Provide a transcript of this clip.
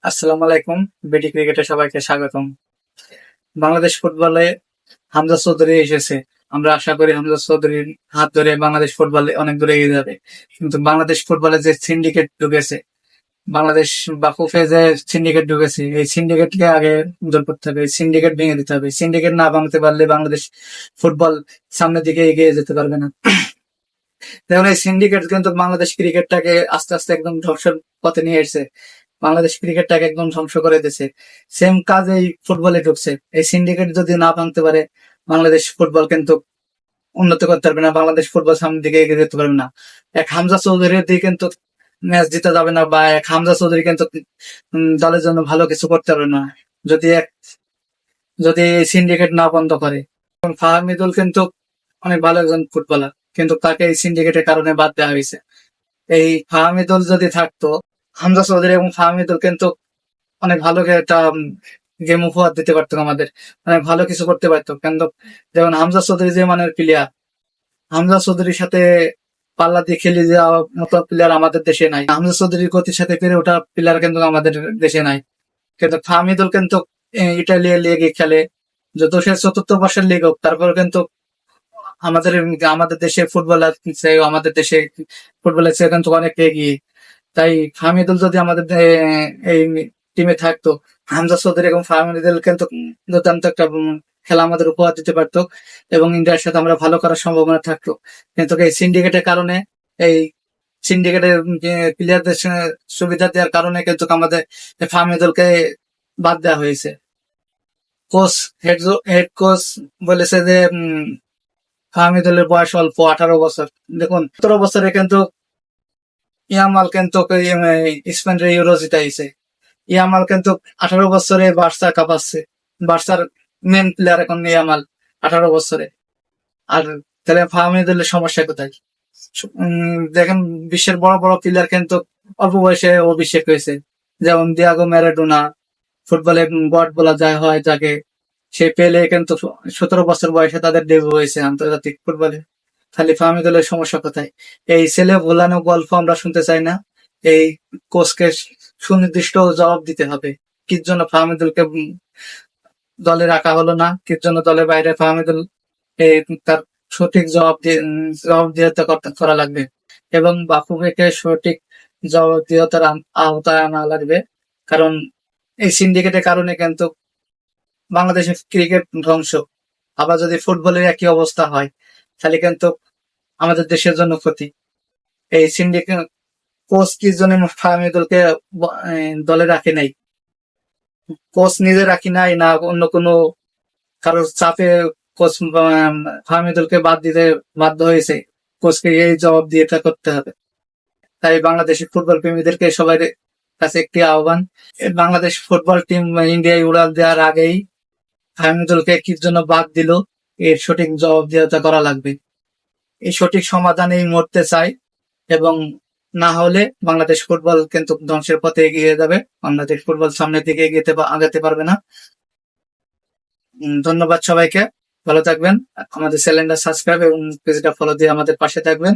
আসসালামু আলাইকুম। বিডি ক্রিকেটে সবাইকে স্বাগতম। বাংলাদেশ ফুটবলে হামজা চৌধুরী এসেছে। আমরা আশা করি হামজা চৌধুরীর হাত ধরে বাংলাদেশ ফুটবলে অনেক দূরে এগিয়ে যাবে। কিন্তু বাংলাদেশ ফুটবলে যে সিন্ডিকেট ঢুকেছে, বাংলাদেশ বাফুফে যে সিন্ডিকেট ঢুকেছে, এই সিন্ডিকেটকে আগে দূর করতে হবে। এই সিন্ডিকেট ভেঙে দিতে হবে। সিন্ডিকেট না ভাঙতে পারলে বাংলাদেশ ফুটবল সামনের দিকে এগিয়ে যেতে পারবে না। যেমন এই সিন্ডিকেট কিন্তু বাংলাদেশ ক্রিকেটটাকে আস্তে আস্তে একদম ধ্বংসের পথে নিয়ে এসেছে। বাংলাদেশ ক্রিকেটটাকে একদম ধ্বংস করে দিয়েছে। সেম কাজ এই ফুটবলে ঢুকছে। এই সিন্ডিকেট যদি না ভাঙতে পারে, বাংলাদেশ ফুটবল কিন্তু উন্নত করতে পারবে না। বাংলাদেশ ফুটবল সামনের দিকে এগিয়ে যেতে পারবে না। এক হামজা চৌধুরীর দিয়ে কিন্তু ম্যাচ জিতে যাবে না, বা এক হামজা চৌধুরী কিন্তু দলের জন্য ভালো কিছু করতে পারবে না। যদি এক যদি এই সিন্ডিকেট না বন্ধ করে। এবং ফাহামিদুল কিন্তু অনেক ভালো একজন ফুটবলার, কিন্তু তাকে এই সিন্ডিকেটের কারণে বাদ দেওয়া হয়েছে। এই ফাহামিদুল যদি থাকতো, হামজা চৌধুরী এবং ফাহামিদুল কিন্তু অনেক ভালো একটা গেম উপহার দিতে পারতো আমাদের, অনেক ভালো কিছু করতে পারতো। কিন্তু যেমন হামজা চৌধুরী যে মানের প্লেয়ার, হামজা চৌধুরীর সাথে পাল্লা দিয়ে খেলে যাওয়ার মতো প্লেয়ার আমাদের দেশে নাই। হামজা চৌধুরীর গতির সাথে পেরে ওঠা প্লেয়ার কিন্তু আমাদের দেশে নাই। কিন্তু ফাহামিদুল কিন্তু ইটালিয়ান লিগে খেলে, যত সে চতুর্থ বর্ষের লিগ হোক, তারপর কিন্তু আমাদের আমাদের দেশে ফুটবলার চেয়ে আমাদের দেশে ফুটবলের চেয়ে কিন্তু অনেক এগিয়ে। তাই ফাহমিদুল যদি আমাদের এই টিমে থাকতো, হামজা চৌধুরী এবং ফাহমিদুল কিন্তু দুর্দান্ত একটা খেলা আমাদের উপহার দিতে পারতো, এবং ইন্ডিয়ার সাথে আমরা ভালো করার সম্ভাবনা থাকতো। কিন্তু এই সিন্ডিকেটের কারণে, এই সিন্ডিকেটের প্লেয়ারদের সুবিধা দেওয়ার কারণে কিন্তু আমাদের ফাহমিদুলকে বাদ দেওয়া হয়েছে। কোচ হেড কোচ বলেছে যে ফাহমিদুলের বয়স অল্প, 18 বছর। দেখুন, 17 বছরে কিন্তু ইয়ামাল কিন্তু স্পেনের ইউরো জিতাইছে। ইয়ামাল কিন্তু 18 বছরে বার্সা কাঁপাচ্ছে। বার্সার মেন প্লেয়ার এখন ইয়ামাল, 18 বছরে। আর তাহলে ফাহমিদুলের সমস্যা কোথায়? দেখেন, বিশ্বের বড় বড় প্লেয়ার কিন্তু অল্প বয়সে অভিষেক হয়েছে। যেমন দিয়াগো ম্যারাডোনা, ফুটবলে গড বলা যায় হয় যাকে, সে পেলে কিন্তু 17 বছর বয়সে তাদের ডেবিউ হয়েছে আন্তর্জাতিক ফুটবলে। খালি ফাহমিদুলের সমস্যা কোথায়? এই ছেলে ভোলানো গল্প আমরা শুনতে চাই না। এই কোচকে সুনির্দিষ্ট জবাব দিতে হবে। কি জন্য ফাহমিদুলকে দলে রাখা হলো না, কি জন্য দলের বাইরে ফাহমিদুল, এই তার সঠিক জবাবদিহিতা করা লাগবে, এবং বাফুফেকে সঠিক জবাবদিহিতার আওতায় আনা লাগবে। কারণ এই সিন্ডিকেটের কারণে কিন্তু বাংলাদেশের ক্রিকেট ধ্বংস। আবার যদি ফুটবলের একই অবস্থা হয়, তাহলে কিন্তু আমাদের দেশের জন্য ক্ষতি। এই সিন্ডিকেট কোচ কি জন্য ফাহমিদুলকে দলে রাখে নাই? কোচ নিজে রাখি নাই, না অন্য কোনো কারোর চাপে কোচ ফাহমিদুলকে বাদ দিতে বাধ্য হয়েছে? কোচকে এই জবাব দিয়ে এটা করতে হবে। তাই বাংলাদেশের ফুটবল প্রেমীদেরকে সবাই কাছে একটি আহ্বান, বাংলাদেশ ফুটবল টিম ইন্ডিয়ায় উড়াল দেওয়ার আগেই ফাহমিদুলকে কি জন্য বাদ দিল, এর সঠিক জবাবদিহিতা করা লাগবে। এই সঠিক সমাধান এই মুহূর্তে চাই, এবং না হলে বাংলাদেশ ফুটবল কিন্তু ধ্বংসের পথে এগিয়ে যাবে। বাংলাদেশ ফুটবল সামনের দিকে আগাতে পারবে না। ধন্যবাদ সবাইকে, ভালো থাকবেন। আমাদের চ্যানেলটা সাবস্ক্রাইব এবং পেজটা ফলো দিয়ে আমাদের পাশে থাকবেন।